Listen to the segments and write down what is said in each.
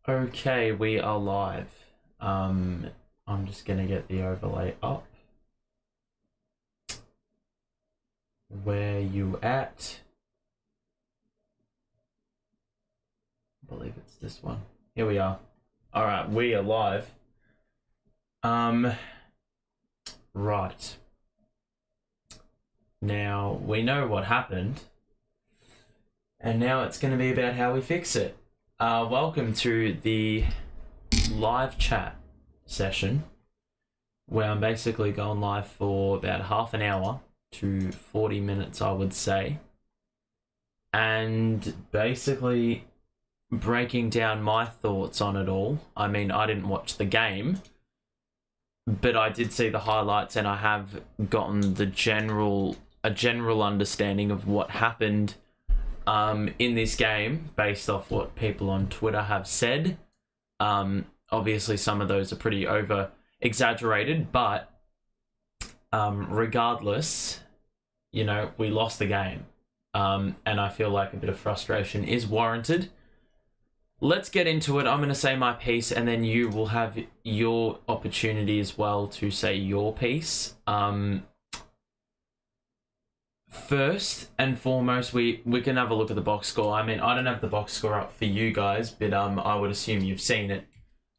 Okay, we are live. I'm just gonna get the overlay up. Where you at? I believe it's this one. Here we are. Alright, we are live. Right. Now, we know what happened. And now it's gonna be about how we fix it. Welcome to the live chat session where I'm basically going live for about half an hour to 40 minutes, I would say, and basically breaking down my thoughts on it all. I mean, I didn't watch the game, but I did see the highlights, and I have gotten a general understanding of what happened in this game based off what people on Twitter have said. Obviously, some of those are pretty over exaggerated, but regardless, you know, we lost the game. And I feel like a bit of frustration is warranted. Let's get into it. I'm going to say my piece, and then you will have your opportunity as well to say your piece. First and foremost, we can have a look at the box score. I mean, I don't have the box score up for you guys, but I would assume you've seen it.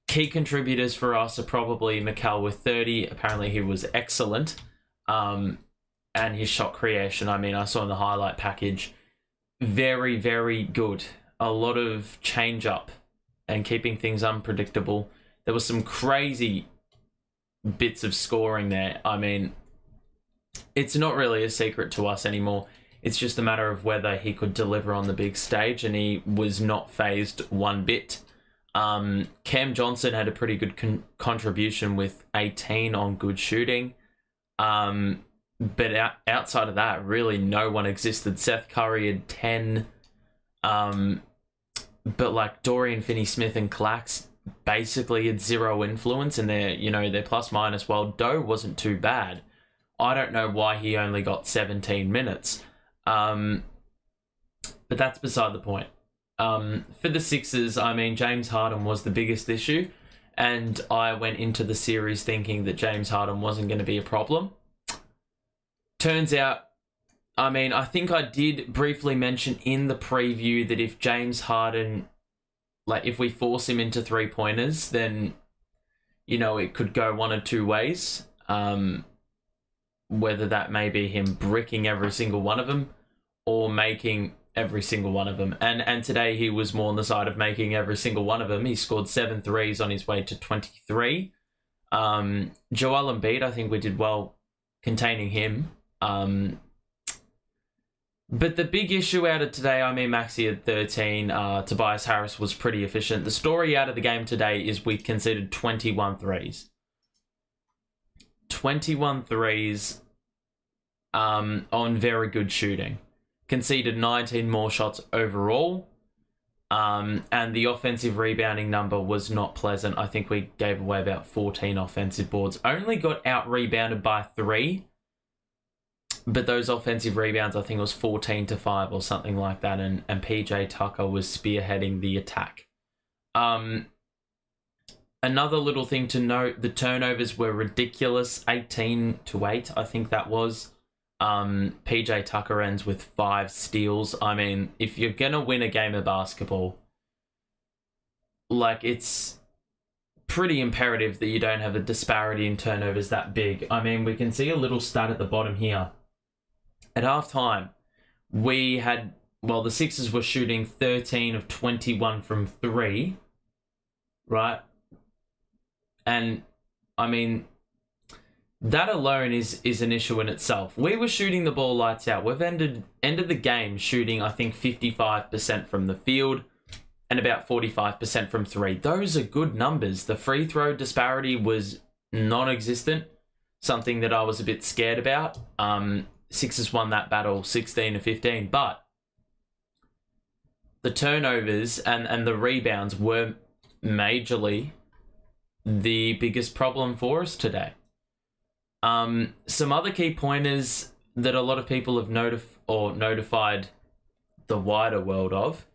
Key contributors for us are probably Mikel with 30. Apparently he was excellent. And his shot creation, I mean, I saw in the highlight package, very, very good. A lot of change up and keeping things unpredictable. There was some crazy bits of scoring there. I mean, it's not really a secret to us anymore. It's just a matter of whether he could deliver on the big stage, and he was not phased one bit. Cam Johnson had a pretty good contribution with 18 on good shooting. But outside of that, really no one existed. Seth Curry had 10. But like Dorian Finney-Smith and Clax basically had zero influence, and their plus minus, while Doe wasn't too bad. I don't know why he only got 17 minutes. But that's beside the point. For the Sixers, I mean, James Harden was the biggest issue, and I went into the series thinking that James Harden wasn't going to be a problem. Turns out, I mean, I think I did briefly mention in the preview that if James Harden, like, if we force him into three-pointers, then, you know, it could go one of two ways. Whether that may be him bricking every single one of them or making every single one of them. And today he was more on the side of making every single one of them. He scored 7 threes on his way to 23. Joel Embiid, I think we did well containing him. But the big issue out of today, I mean, Maxey had 13. Tobias Harris was pretty efficient. The story out of the game today is we conceded 21 threes. 21 threes on very good shooting. Conceded 19 more shots overall. And the offensive rebounding number was not pleasant. I think we gave away about 14 offensive boards. Only got out-rebounded by 3. But those offensive rebounds, I think it was 14-5 or something like that. And PJ Tucker was spearheading the attack. Another little thing to note, the turnovers were ridiculous. 18-8, I think that was. PJ Tucker ends with 5 steals. I mean, if you're going to win a game of basketball, like, it's pretty imperative that you don't have a disparity in turnovers that big. I mean, we can see a little stat at the bottom here. At halftime, the Sixers were shooting 13 of 21 from 3, right? And, I mean, that alone is an issue in itself. We were shooting the ball lights out. We've ended the game shooting, I think, 55% from the field and about 45% from 3. Those are good numbers. The free throw disparity was non-existent, something that I was a bit scared about. Sixers won that battle 16-15, but the turnovers and the rebounds were majorly the biggest problem for us today. Some other key pointers that a lot of people have notified the wider world of.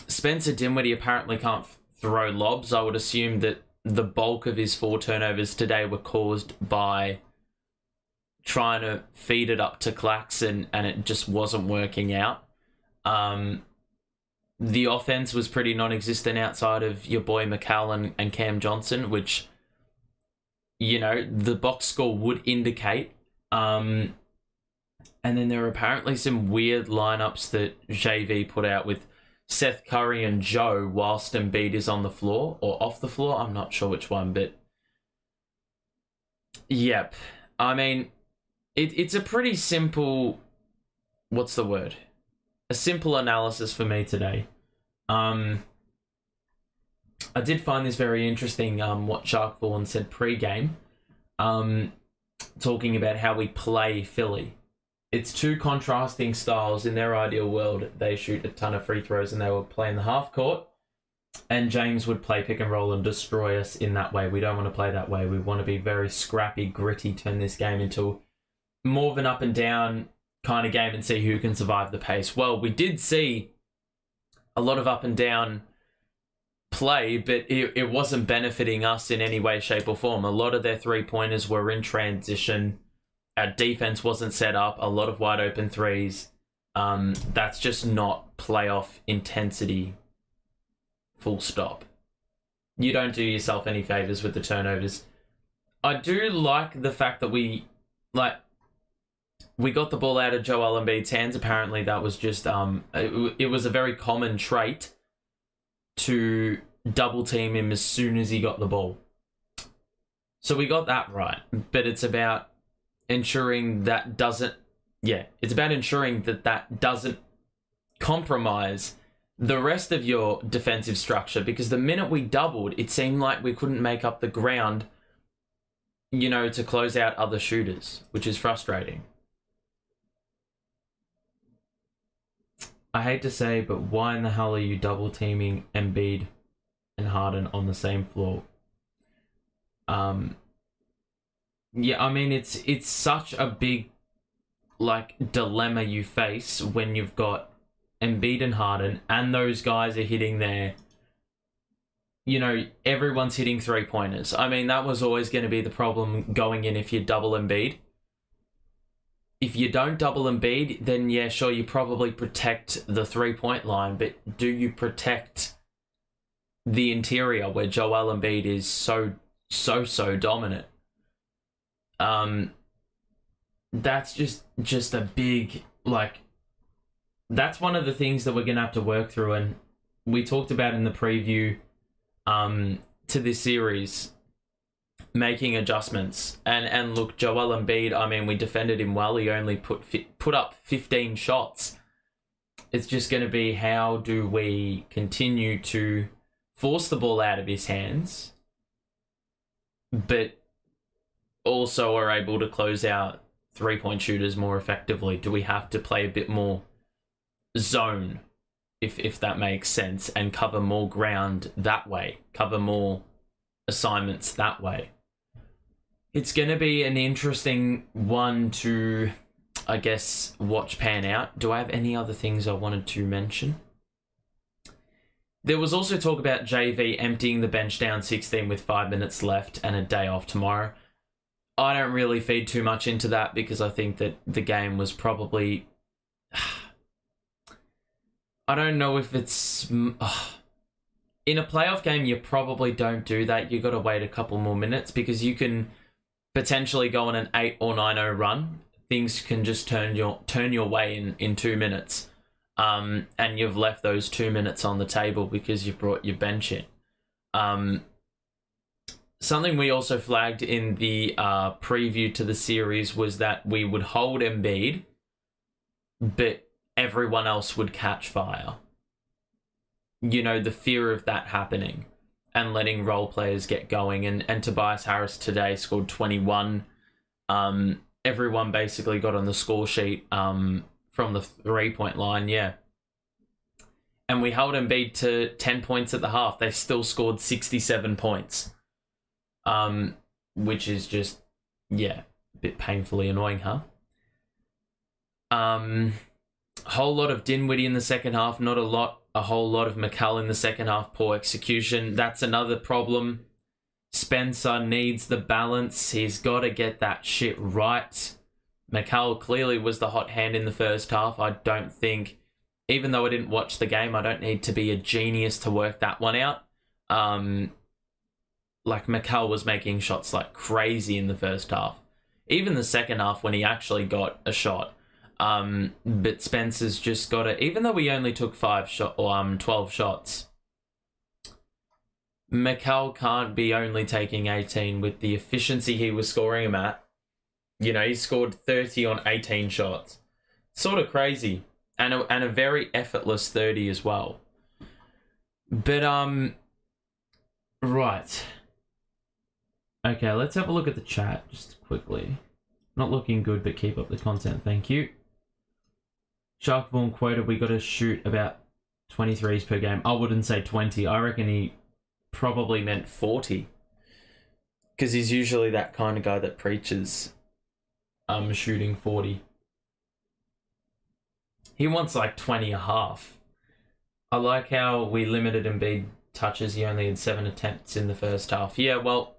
Spencer Dinwiddie apparently can't throw lobs. I would assume that the bulk of his 4 turnovers today were caused by trying to feed it up to Claxton, and it just wasn't working out. The offense was pretty non-existent outside of your boy McCall and Cam Johnson, which, you know, the box score would indicate. And then there are apparently some weird lineups that JV put out with Seth Curry and Joe whilst Embiid is on the floor or off the floor. I'm not sure which one, but yep. I mean, it's a pretty simple, what's the word? A simple analysis for me today. I did find this very interesting, what Shark Vaughan said pre-game, talking about how we play Philly. It's 2 contrasting styles. In their ideal world, they shoot a ton of free throws and they would play in the half court, and James would play pick and roll and destroy us in that way. We don't want to play that way. We want to be very scrappy, gritty, turn this game into more of an up and down kind of game and see who can survive the pace. Well, we did see a lot of up and down play, but it wasn't benefiting us in any way, shape or form. A lot of their 3-pointers were in transition. Our defense wasn't set up. A lot of wide open threes. That's just not playoff intensity. Full stop. You don't do yourself any favors with the turnovers. I do like the fact that we got the ball out of Joel Embiid's hands. Apparently that was just it was a very common trait to double team him as soon as he got the ball. So we got that right. But it's about ensuring that doesn't compromise the rest of your defensive structure, because the minute we doubled, it seemed like we couldn't make up the ground, you know, to close out other shooters, which is frustrating. I hate to say, but why in the hell are you double teaming Embiid and Harden on the same floor? Yeah, I mean, it's such a big, dilemma you face when you've got Embiid and Harden and those guys are hitting their, you know, everyone's hitting 3-pointers. I mean, that was always going to be the problem going in if you double Embiid. If you don't double Embiid, then yeah, sure, you probably protect the 3-point line, but do you protect the interior where Joel Embiid is so dominant? That's just a big, that's one of the things that we're going to have to work through, and we talked about in the preview to this series, making adjustments. And look, Joel Embiid, I mean, we defended him well. He only put up 15 shots. It's just going to be, how do we continue to force the ball out of his hands, but also are able to close out 3-point shooters more effectively? Do we have to play a bit more zone, if that makes sense, and cover more ground that way, cover more assignments that way? It's going to be an interesting one to, I guess, watch pan out. Do I have any other things I wanted to mention? There was also talk about JV emptying the bench down 16 with 5 minutes left and a day off tomorrow. I don't really feed too much into that because I think that the game was probably... I don't know if it's... In a playoff game, you probably don't do that. You got to wait a couple more minutes because you can potentially go on an 8 or 9-0 run. Things can just turn your way in 2 minutes. And you've left those 2 minutes on the table because you've brought your bench in. Something we also flagged in the preview to the series was that we would hold Embiid, but everyone else would catch fire. You know, the fear of that happening and letting role players get going. And Tobias Harris today scored 21. Everyone basically got on the score sheet from the 3-point line, yeah. And we held Embiid to 10 points at the half. They still scored 67 points. Which is just, yeah, a bit painfully annoying, huh? whole lot of Dinwiddie in the second half, not a whole lot of McCall in the second half, poor execution. That's another problem. Spencer needs the balance. He's got to get that shit right. McCall clearly was the hot hand in the first half. I don't think, even though I didn't watch the game, I don't need to be a genius to work that one out. Like, McCall was making shots like crazy in the first half. Even the second half when he actually got a shot. But Spencer's just got to, even though we only took 12 shots, McCall can't be only taking 18 with the efficiency he was scoring him at. You know, he scored 30 on 18 shots. Sort of crazy. And a very effortless 30 as well. But, right. Okay, let's have a look at the chat just quickly. Not looking good, but keep up the content, thank you. Sharkborn quoted, we got to shoot about 23s per game. I wouldn't say 20. I reckon he probably meant 40. Because he's usually that kind of guy that preaches shooting 40. He wants like 20 a half. I like how we limited Embiid touches. He only had 7 attempts in the first half. Yeah, well,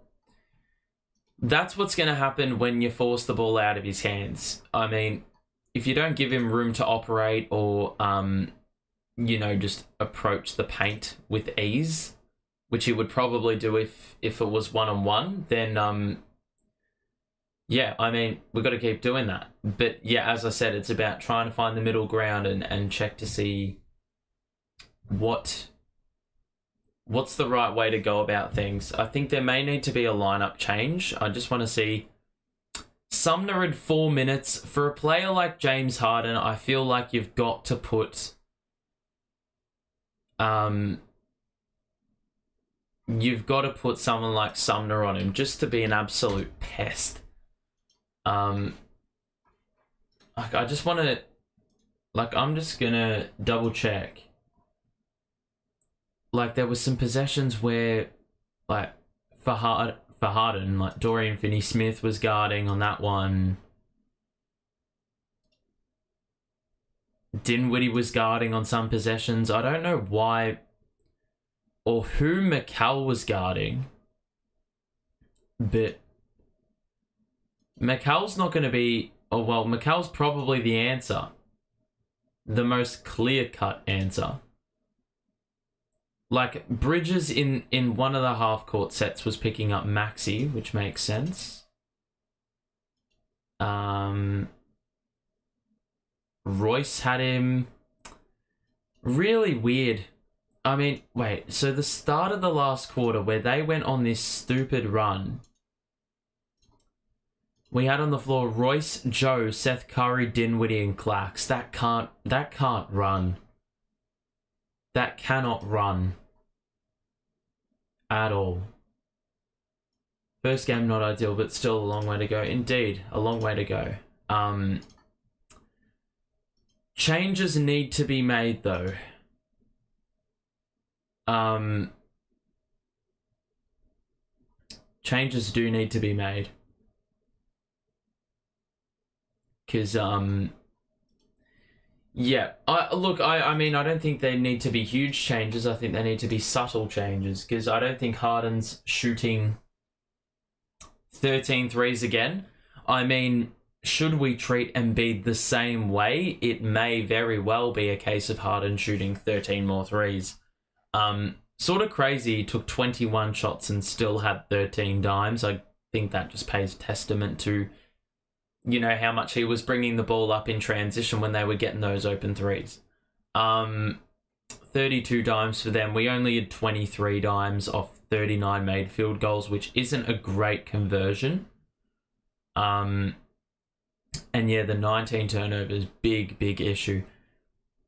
that's what's going to happen when you force the ball out of his hands. I mean, if you don't give him room to operate or, you know, just approach the paint with ease, which he would probably do if it was one-on-one, then, yeah, I mean, we've got to keep doing that. But, yeah, as I said, it's about trying to find the middle ground and check to see what's the right way to go about things. I think there may need to be a lineup change. I just want to see Sumner at 4 minutes. For a player like James Harden, I feel like you've got to put someone like Sumner on him just to be an absolute pest. I just want to, like, I'm just gonna double check. Like, there was some possessions where, like, for Harden, like, Dorian Finney-Smith was guarding on that one. Dinwiddie was guarding on some possessions. I don't know why or who McCall was guarding, but McCall's not going to be... Oh, well, McCall's probably the answer. The most clear-cut answer. Like, Bridges in one of the half-court sets was picking up Maxey, which makes sense. Royce had him. Really weird. I mean, wait, so the start of the last quarter where they went on this stupid run, we had on the floor Royce, Joe, Seth Curry, Dinwiddie, and Clax. That can't run. That cannot run at all. First game not ideal, but still a long way to go. Indeed, a long way to go. Changes need to be made, though. Changes do need to be made. Because, yeah, I mean, I don't think they need to be huge changes. I think they need to be subtle changes, because I don't think Harden's shooting 13 threes again. I mean, should we treat Embiid the same way? It may very well be a case of Harden shooting 13 more threes. Sort of crazy, he took 21 shots and still had 13 dimes. I think that just pays testament to, you know, how much he was bringing the ball up in transition when they were getting those open threes. 32 dimes for them. We only had 23 dimes off 39 made field goals, which isn't a great conversion. And yeah, the 19 turnovers, big issue.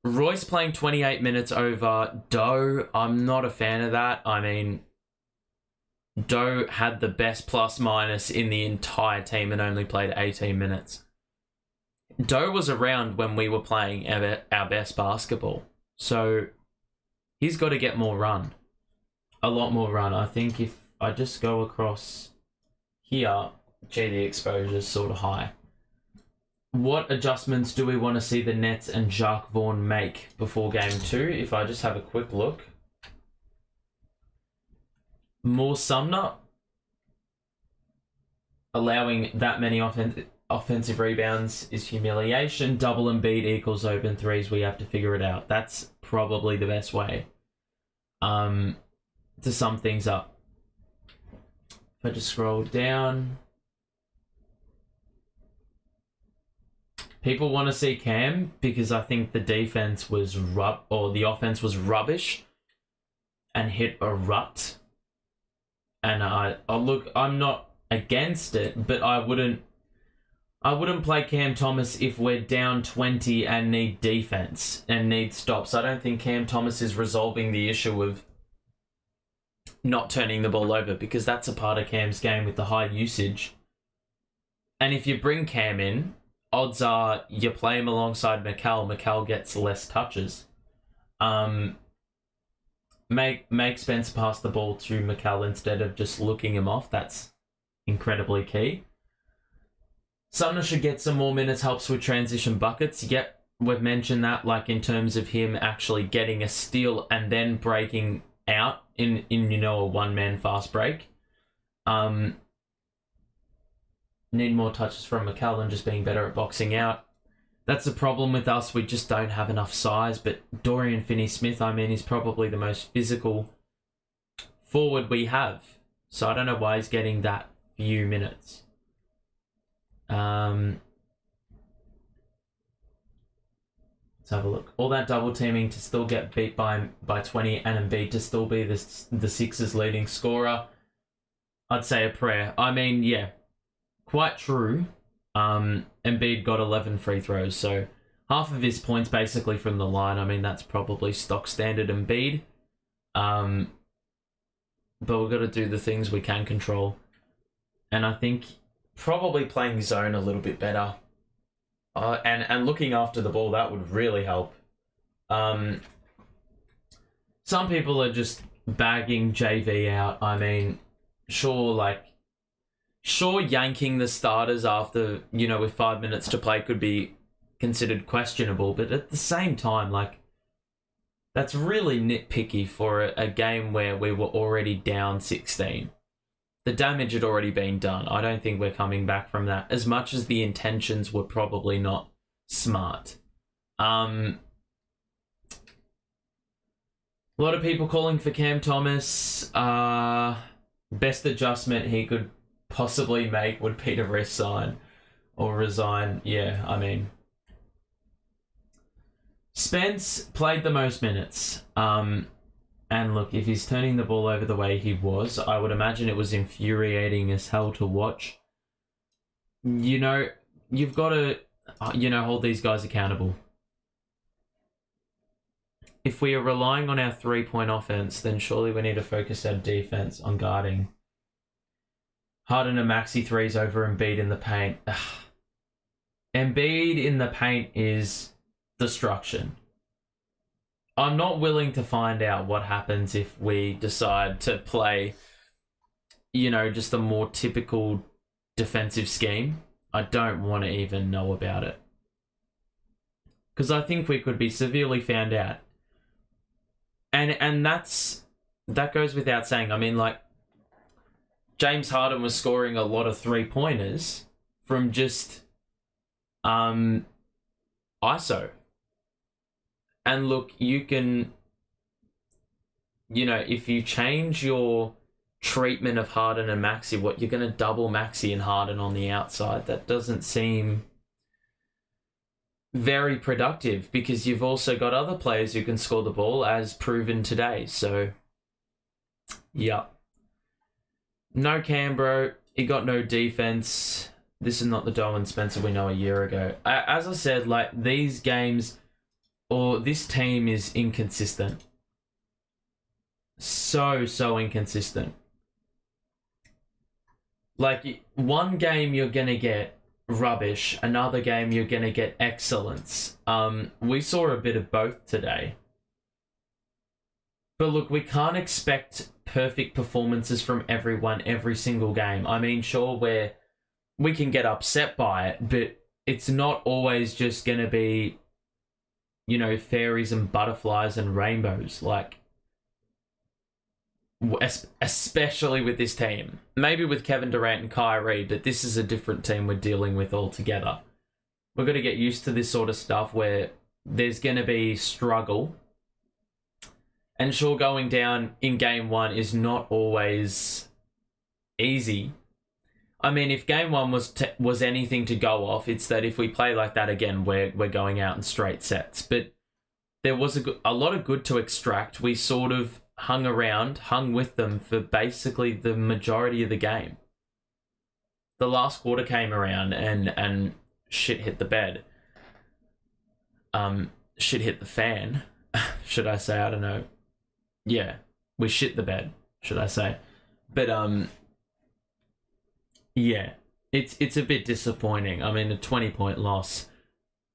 Royce playing 28 minutes over Doe. I'm not a fan of that. I mean, Doe had the best plus-minus in the entire team and only played 18 minutes. Doe was around when we were playing our best basketball. So he's got to get more run. A lot more run. I think if I just go across here, gee, the exposure's sort of high. what adjustments do we want to see the Nets and Jacques Vaughn make before game 2? If I just have a quick look. More Sumner. Allowing that many offensive rebounds is humiliation. Double Embiid equals open threes. We have to figure it out. That's probably the best way to sum things up. If I just scroll down. People want to see Cam because I think the defense was the offense was rubbish and hit a rut. And I'm not against it, but I wouldn't play Cam Thomas if we're down 20 and need defense and need stops. I don't think Cam Thomas is resolving the issue of not turning the ball over, because that's a part of Cam's game with the high usage. And if you bring Cam in, odds are you play him alongside Mikal. Mikal gets less touches. Make Spence pass the ball to Mikal instead of just looking him off. That's incredibly key. Sumner should get some more minutes, helps with transition buckets. Yep, we've mentioned that, like in terms of him actually getting a steal and then breaking out in a one-man fast break. Need more touches from Mikal and just being better at boxing out. That's the problem with us. We just don't have enough size. But Dorian Finney-Smith, is probably the most physical forward we have. So I don't know why he's getting that few minutes. Let's have a look. All that double teaming to still get beat by 20 and Embiid to still be the Sixers' leading scorer. I'd say a prayer. Yeah, quite true. Embiid got 11 free throws, so half of his points basically from the line. That's probably stock standard Embiid. But we've got to do the things we can control. And I think probably playing zone a little bit better. And looking after the ball, that would really help. Some people are just bagging JV out. Sure, yanking the starters after, with 5 minutes to play could be considered questionable, but at the same time, that's really nitpicky for a game where we were already down 16. The damage had already been done. I don't think we're coming back from that, as much as the intentions were probably not smart. A lot of people calling for Cam Thomas. Best adjustment he could possibly make would be to resign. Yeah, Spence played the most minutes. And look, if he's turning the ball over the way he was, I would imagine it was infuriating as hell to watch. You've got to, hold these guys accountable. If we are relying on our three-point offense, then surely we need to focus our defense on guarding Harden and Maxey threes over Embiid in the paint. Embiid in the paint is destruction. I'm not willing to find out what happens if we decide to play, just a more typical defensive scheme. I don't want to even know about it. Because I think we could be severely found out. And that goes without saying. James Harden was scoring a lot of three-pointers from just ISO. And look, you can, if you change your treatment of Harden and Maxey, what you're going to double Maxey and Harden on the outside. That doesn't seem very productive, because you've also got other players who can score the ball, as proven today. So, yeah. No Cambro. He got no defense. This is not the Dolan Spencer we know a year ago. As I said, these games, or this team is inconsistent. So inconsistent. One game you're going to get rubbish, another game you're going to get excellence. We saw a bit of both today. But look, we can't expect perfect performances from everyone every single game. Sure, we can get upset by it, but it's not always just going to be, you know, fairies and butterflies and rainbows. Like, especially with this team. Maybe with Kevin Durant and Kyrie, but this is a different team we're dealing with altogether. We're going to get used to this sort of stuff where there's going to be struggle. And sure, going down in game one is not always easy. I mean, if game one was anything to go off, it's that if we play like that again, we're going out in straight sets. But there was a lot of good to extract. We sort of hung with them for basically the majority of the game. The last quarter came around and shit hit the bed. Shit hit the fan, should I say? I don't know. Yeah, we shit the bed, should I say? But yeah, it's a bit disappointing. I mean, a 20-point loss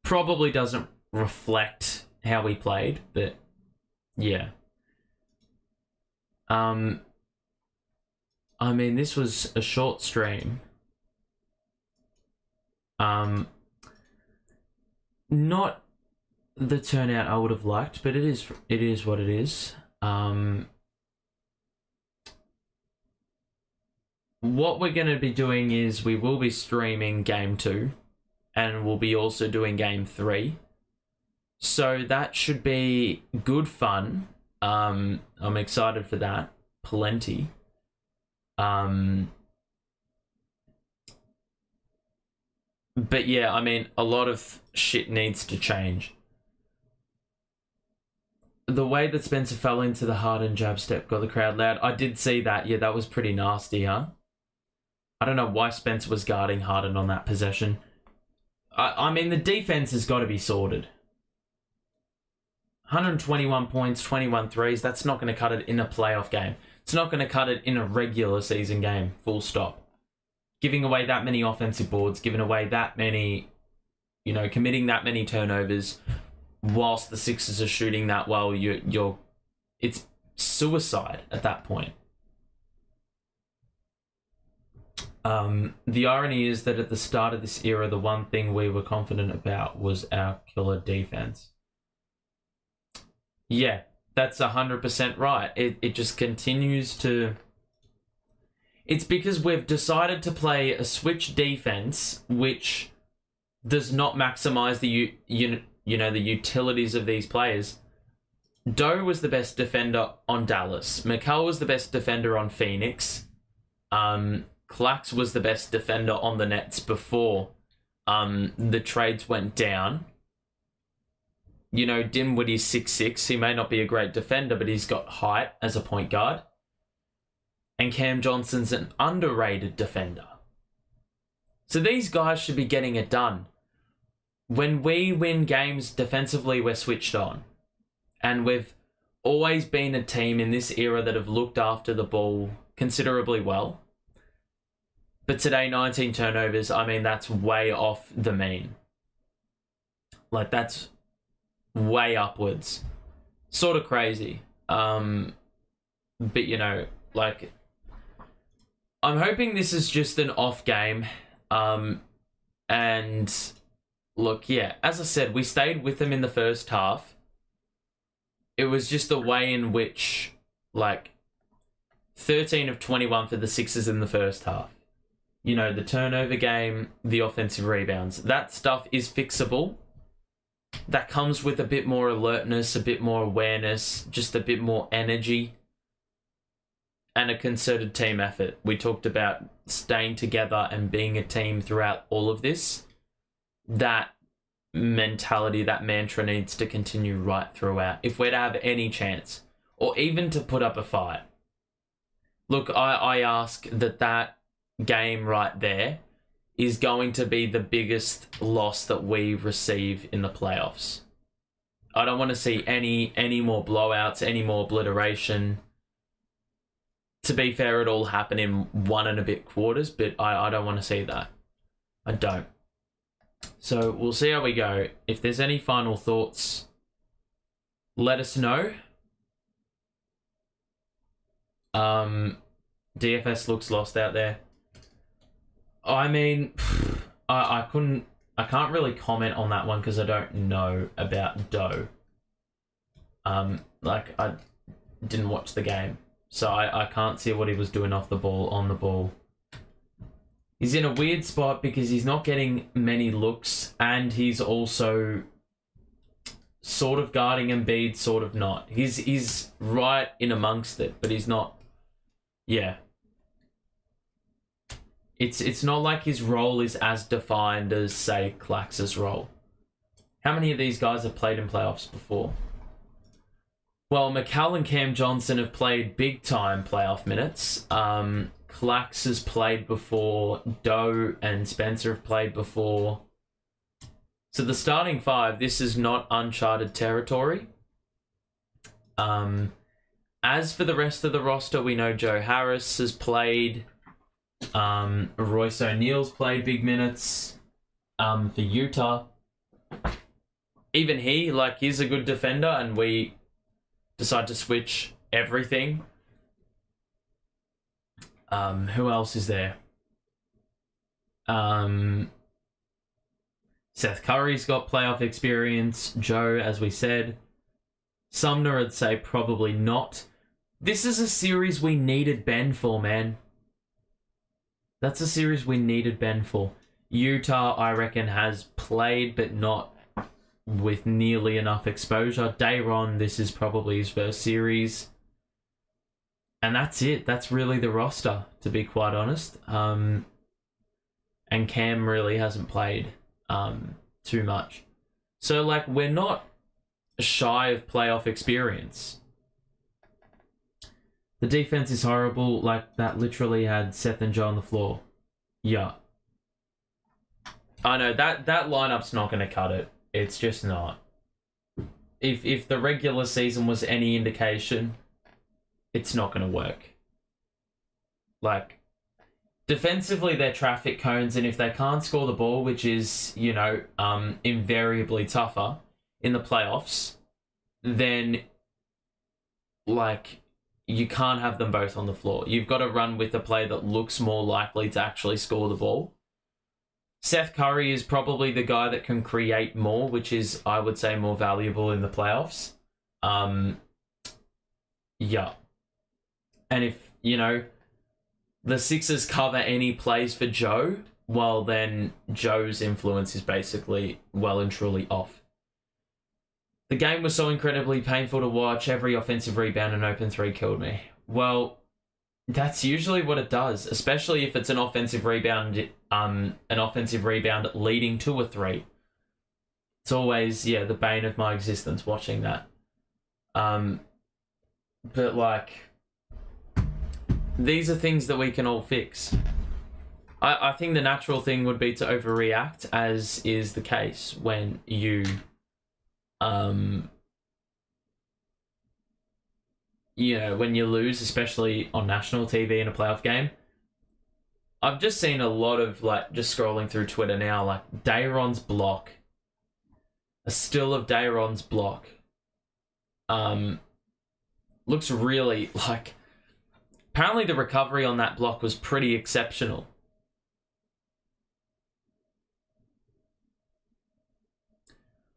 probably doesn't reflect how we played, but yeah. I mean, this was a short stream. Not the turnout I would have liked, but it is what it is. What we're going to be doing is we will be streaming game 2 and we'll be also doing game 3. So that should be good fun. I'm excited for that. Plenty. But yeah, I mean, a lot of shit needs to change. The way that Spencer fell into the Harden jab step got the crowd loud. I did see that. Yeah, that was pretty nasty, huh? I don't know why Spencer was guarding Harden on that possession. I mean, the defense has got to be sorted. 121 points, 21 threes. That's not going to cut it in a playoff game. It's not going to cut it in a regular season game. Full stop. Giving away that many offensive boards, giving away that many, you know, committing that many turnovers, whilst the Sixers are shooting that well, it's suicide at that point. The irony is that at the start of this era, the one thing we were confident about was our killer defense. Yeah, that's 100% right. It just continues to... It's because we've decided to play a switch defense, which does not maximize the the utilities of these players. Doe was the best defender on Dallas. Mikal was the best defender on Phoenix. Clax was the best defender on the Nets before the trades went down. You know, Dinwiddie's 6'6". He may not be a great defender, but he's got height as a point guard. And Cam Johnson's an underrated defender. So these guys should be getting it done. When we win games defensively, we're switched on. And we've always been a team in this era that have looked after the ball considerably well. But today, 19 turnovers, I mean, that's way off the mean. Like, that's way upwards. Sort of crazy. But, you know, like, I'm hoping this is just an off game. And, look, yeah, as I said, we stayed with them in the first half. It was just the way in which, like, 13 of 21 for the Sixers in the first half. You know, the turnover game, the offensive rebounds. That stuff is fixable. That comes with a bit more alertness, a bit more awareness, just a bit more energy, and a concerted team effort. We talked about staying together and being a team throughout all of this. That mentality, that mantra needs to continue right throughout if we're to have any chance, or even to put up a fight. Look, I ask that game right there is going to be the biggest loss that we receive in the playoffs. I don't want to see any more blowouts, any more obliteration. To be fair, it all happened in 1 and a bit quarters, but I don't want to see that. I don't. So we'll see how we go. If there's any final thoughts, let us know. DFS looks lost out there. I mean, I couldn't I can't really comment on that one because I don't know about Doe. Like, I didn't watch the game, so I can't see what he was doing off the ball, on the ball. He's in a weird spot because he's not getting many looks, and he's also sort of guarding Embiid, sort of not. He's right in amongst it, but he's not. Yeah. It's not like his role is as defined as, say, Clax's role. How many of these guys have played in playoffs before? Well, Mikal and Cam Johnson have played big-time playoff minutes. Clax has played before. Doe and Spencer have played before. So the starting five, this is not uncharted territory. As for the rest of the roster, we know Joe Harris has played. Royce O'Neal's played big minutes for Utah. Even he, like, he's a good defender, and we decide to switch everything. Who else is there? Seth Curry's got playoff experience. Joe, as we said. Sumner, I'd say probably not. This is a series we needed Ben for, man. That's a series we needed Ben for. Utah, I reckon, has played, but not with nearly enough exposure. Dayron, this is probably his first series. And that's it. That's really the roster, to be quite honest. And Cam really hasn't played too much. So, like, we're not shy of playoff experience. The defense is horrible. Like, that literally had Seth and Joe on the floor. Yeah. I know, that lineup's not going to cut it. It's just not. If the regular season was any indication, it's not going to work. Like, defensively, they're traffic cones, and if they can't score the ball, which is, you know, invariably tougher in the playoffs, then, like, you can't have them both on the floor. You've got to run with the play that looks more likely to actually score the ball. Seth Curry is probably the guy that can create more, which is, I would say, more valuable in the playoffs. Yeah. And if, you know, the Sixers cover any plays for Joe, well, then Joe's influence is basically well and truly off. The game was so incredibly painful to watch. Every offensive rebound and open three killed me. Well, that's usually what it does, especially if it's an offensive rebound leading to a three. It's always, yeah, the bane of my existence watching that. But, like, these are things that we can all fix. I think the natural thing would be to overreact, as is the case when you you know, when you lose, especially on national TV in a playoff game. I've just seen a lot of, like, just scrolling through Twitter now, like, Dayron's block. A still of Dayron's block. Looks really, like, apparently the recovery on that block was pretty exceptional.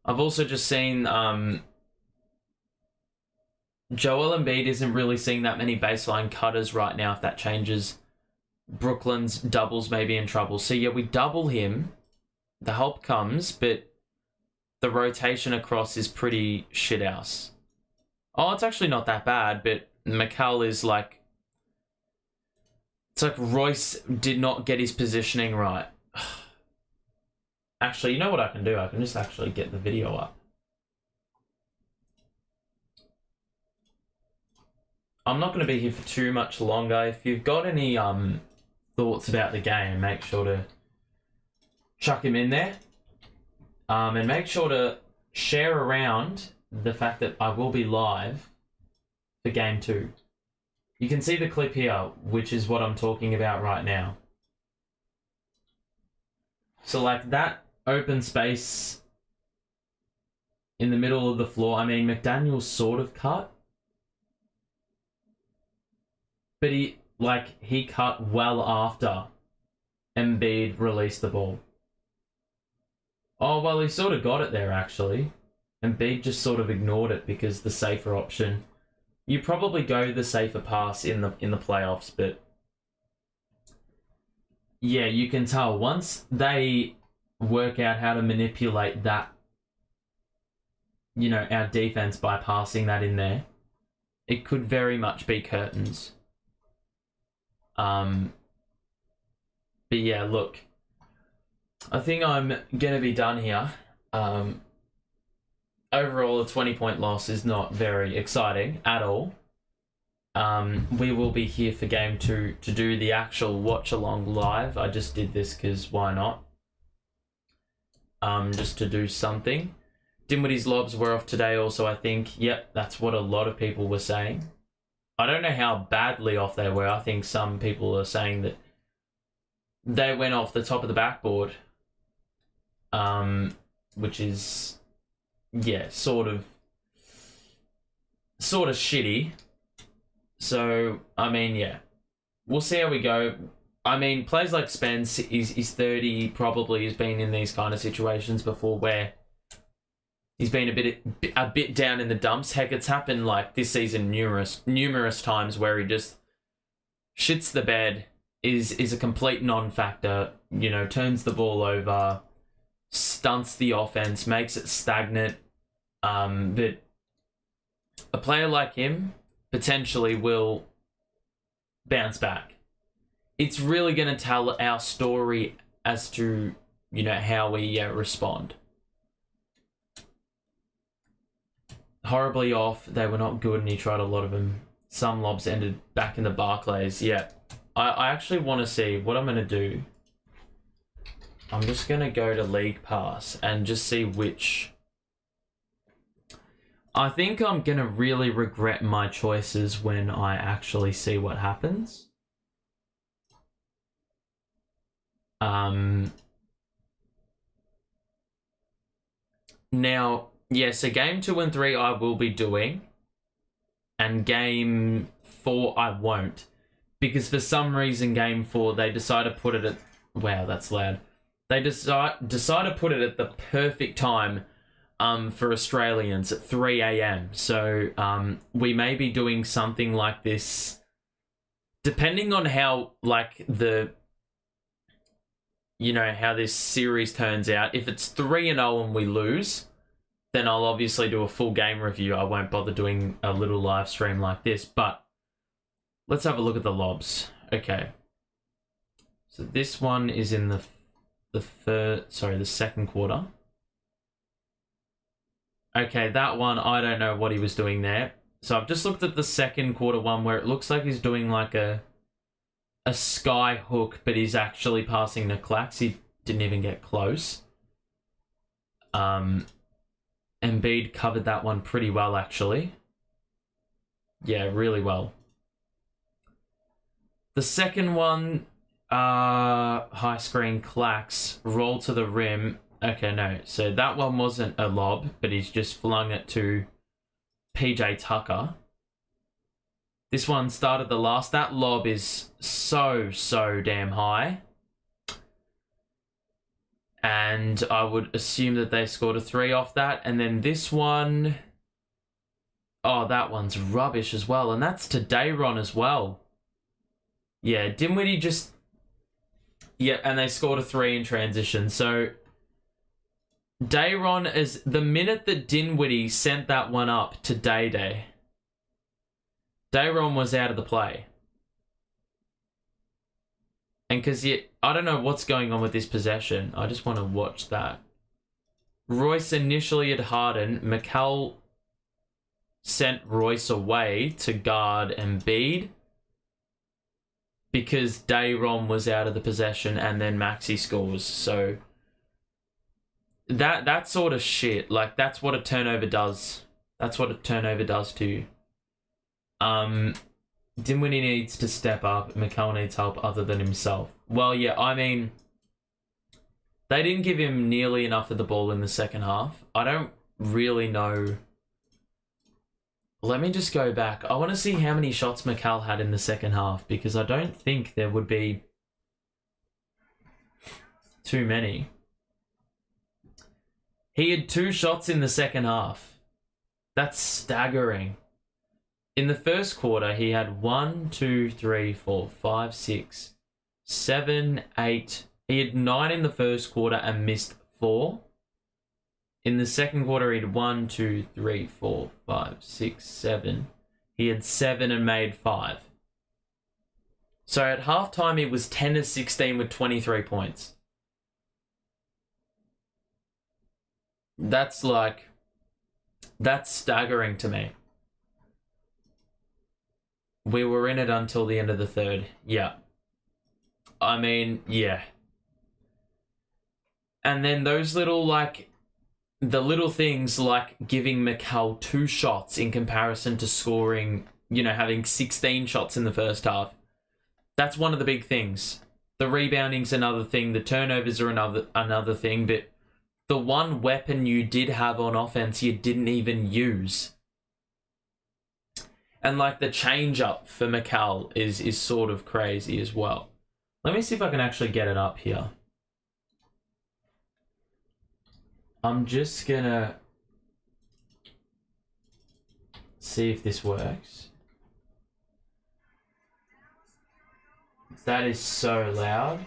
I've also just seen Joel Embiid isn't really seeing that many baseline cutters right now. If that changes, Brooklyn's doubles may be in trouble. So yeah, we double him. The help comes, but the rotation across is pretty shithouse. Oh, it's actually not that bad, but Mikal is like... It's like Royce did not get his positioning right. Actually, you know what I can do? I can just actually get the video up. I'm not going to be here for too much longer. If you've got any thoughts about the game, make sure to chuck him in there. And make sure to share around the fact that I will be live for Game 2. You can see the clip here, which is what I'm talking about right now. So, like, that open space in the middle of the floor, I mean, McDaniel's sort of cut. But he cut well after Embiid released the ball. Oh, well, he sort of got it there, actually. And Embiid just sort of ignored it because the safer option. You probably go the safer pass in the playoffs, but yeah, you can tell once they work out how to manipulate that, our defense by passing that in there, it could very much be curtains. But yeah, look, I think I'm gonna be done here. Overall, a 20-point loss is not very exciting at all. We will be here for game 2 to do the actual watch along live. I just did this because why not? Just to do something. Dinwiddie's lobs were off today also, I think. Yep, that's what a lot of people were saying. I don't know how badly off they were. I think some people are saying that they went off the top of the backboard. Which is, yeah, sort of shitty. So, I mean, yeah. We'll see how we go. I mean, players like Spence, he's 30, probably has been in these kind of situations before where he's been a bit down in the dumps. Heck, it's happened like this season numerous times where he just shits the bed, is a complete non-factor, turns the ball over, stunts the offense, makes it stagnant. But a player like him potentially will bounce back. It's really going to tell our story as to, how we respond. Horribly off. They were not good and he tried a lot of them. Some lobs ended back in the Barclays. Yeah. I actually want to see what I'm going to do. I'm just going to go to League Pass and just see which... I think I'm going to really regret my choices when I actually see what happens. Now, yeah, so game 2 and 3 I will be doing. And game 4 I won't. Because for some reason game 4 they decide to put it at... Wow, that's loud. They decide to put it at the perfect time for Australians at 3 a.m. So we may be doing something like this, depending on how how this series turns out. If it's 3-0 and we lose, then I'll obviously do a full game review. I won't bother doing a little live stream like this. But let's have a look at the lobs. Okay, so this one is in the second quarter. Okay, that one, I don't know what he was doing there. So I've just looked at the second quarter one where it looks like he's doing like a sky hook, but he's actually passing to Clax. He didn't even get close. Embiid covered that one pretty well, actually. Yeah, really well. The second one, high screen Clax, roll to the rim. Okay, no. So that one wasn't a lob, but he's just flung it to PJ Tucker. This one started the last. That lob is so damn high. And I would assume that they scored a 3 off that. And then this one... Oh, that one's rubbish as well. And that's to Dayron as well. Yeah, Dinwiddie just... Yeah, and they scored a 3 in transition. So... Dayron is... The minute that Dinwiddie sent that one up to Day, Dayron was out of the play. And because I don't know what's going on with this possession. I just want to watch that. Royce initially had Harden. Mikal sent Royce away to guard Embiid because Dayron was out of the possession and then Maxey scores. So... That sort of shit, like, that's what a turnover does. That's what a turnover does to you. Dinwiddie needs to step up. Mikal needs help other than himself. Well, yeah, I mean, they didn't give him nearly enough of the ball in the second half. I don't really know. Let me just go back. I want to see how many shots Mikal had in the second half because I don't think there would be too many. He had 2 shots in the second half. That's staggering. In the first quarter, he had 1, 2, 3, 4, 5, 6, 7, 8. He had 9 in the first quarter and missed 4. In the second quarter, he had 1, 2, 3, 4, 5, 6, 7. He had 7 and made 5. So at halftime, he was 10 of 16 with 23 points. That's staggering to me. We were in it until the end of the third. Yeah. I mean, yeah. And then those little, the little things like giving Mikal 2 shots in comparison to scoring, having 16 shots in the first half. That's one of the big things. The rebounding's another thing. The turnovers are another thing. But the one weapon you did have on offense, you didn't even use. And the change up for Mikal is sort of crazy as well. Let me see if I can actually get it up here. I'm just gonna see if this works. That is so loud.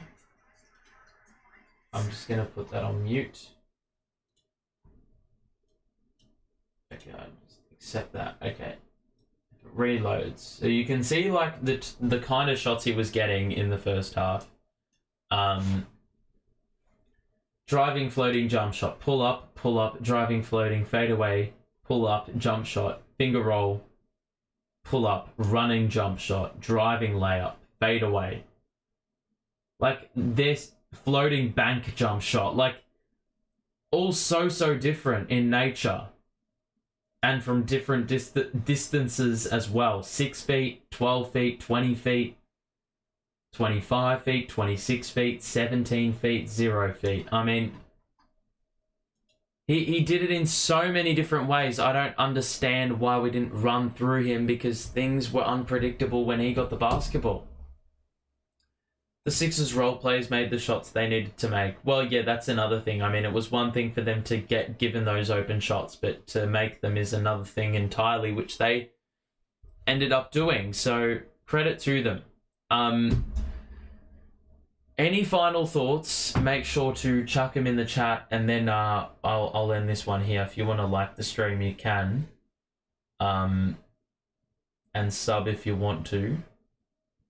I'm just gonna put that on mute. Okay, I'll just accept that. Okay. Reloads. So you can see the kind of shots he was getting in the first half. Driving, floating, jump shot, pull up, driving, floating, fade away, pull up, jump shot, finger roll, pull up, running jump shot, driving layup, fade away. This floating bank jump shot, all so different in nature. And from different distances as well. 6 feet, 12 feet, 20 feet, 25 feet, 26 feet, 17 feet, 0 feet. I mean, he did it in so many different ways. I don't understand why we didn't run through him, because things were unpredictable when he got the basketball. The Sixers role players made the shots they needed to make. Well, yeah, that's another thing. I mean, it was one thing for them to get given those open shots, but to make them is another thing entirely, which they ended up doing. So credit to them. Any final thoughts? Make sure to chuck them in the chat, and then I'll end this one here. If you want to like the stream, you can. And sub if you want to.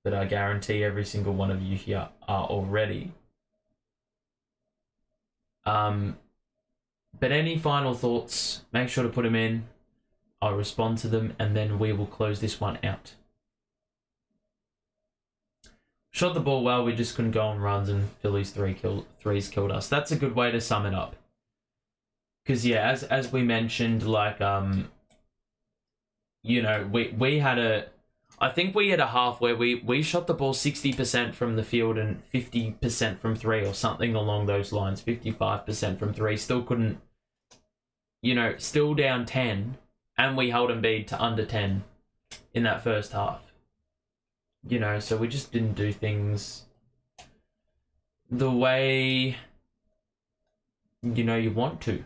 But I guarantee every single one of you here are already. But any final thoughts, make sure to put them in. I'll respond to them, and then we will close this one out. Shot the ball well, we just couldn't go on runs, and Philly's threes killed us. That's a good way to sum it up. Because, yeah, as we mentioned, we had I think we had a half where we shot the ball 60% from the field and 50% from 3 or something along those lines. 55% from 3. Still couldn't, still down 10. And we held Embiid to under 10 in that first half. So we just didn't do things the way, you want to.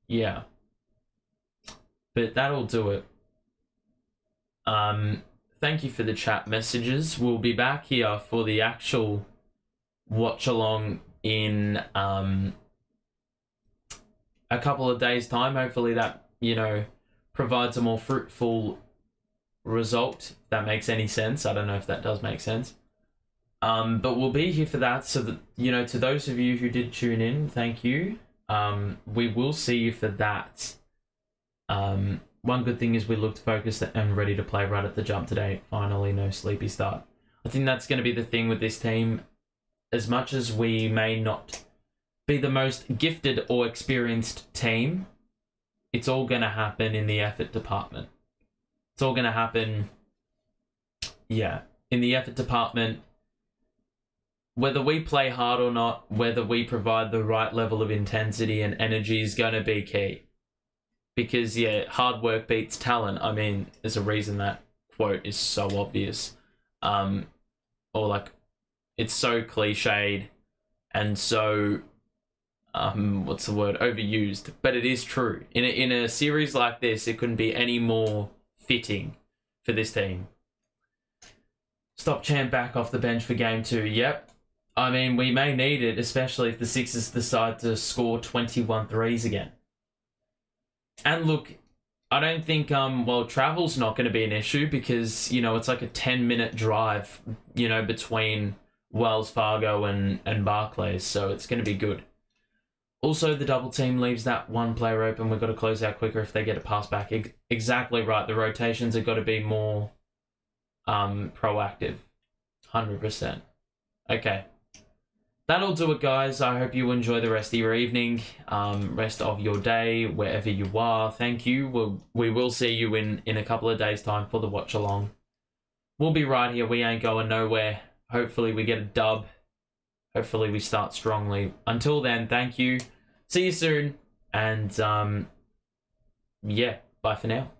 Yeah. But that'll do it. Thank you for the chat messages. We'll be back here for the actual watch along in a couple of days' time. Hopefully that, provides a more fruitful result, if that makes any sense. I don't know if that does make sense. But we'll be here for that, so that, to those of you who did tune in, thank you. We will see you for that. One good thing is we looked focused and ready to play right at the jump today. Finally, no sleepy start. I think that's going to be the thing with this team. As much as we may not be the most gifted or experienced team, it's all going to happen in the effort department. It's all going to happen, in the effort department. Whether we play hard or not, whether we provide the right level of intensity and energy is going to be key. Because, hard work beats talent. I mean, there's a reason that quote is so obvious. It's so cliched and so, what's the word, overused, but it is true. In a series like this, it couldn't be any more fitting for this team. Stop Champ back off the bench for game 2. Yep. I mean, we may need it, especially if the Sixers decide to score 21 threes again. And look, I don't think, travel's not going to be an issue because, it's like a 10-minute drive, between Wells Fargo and Barclays, so it's going to be good. Also, the double team leaves that one player open. We've got to close out quicker if they get a pass back. Exactly right. The rotations have got to be more proactive. 100%. Okay. That'll do it, guys. I hope you enjoy the rest of your evening, rest of your day, wherever you are. Thank you. We will see you in a couple of days' time for the watch along. We'll be right here. We ain't going nowhere. Hopefully we get a dub. Hopefully we start strongly. Until then, thank you. See you soon. And, yeah, bye for now.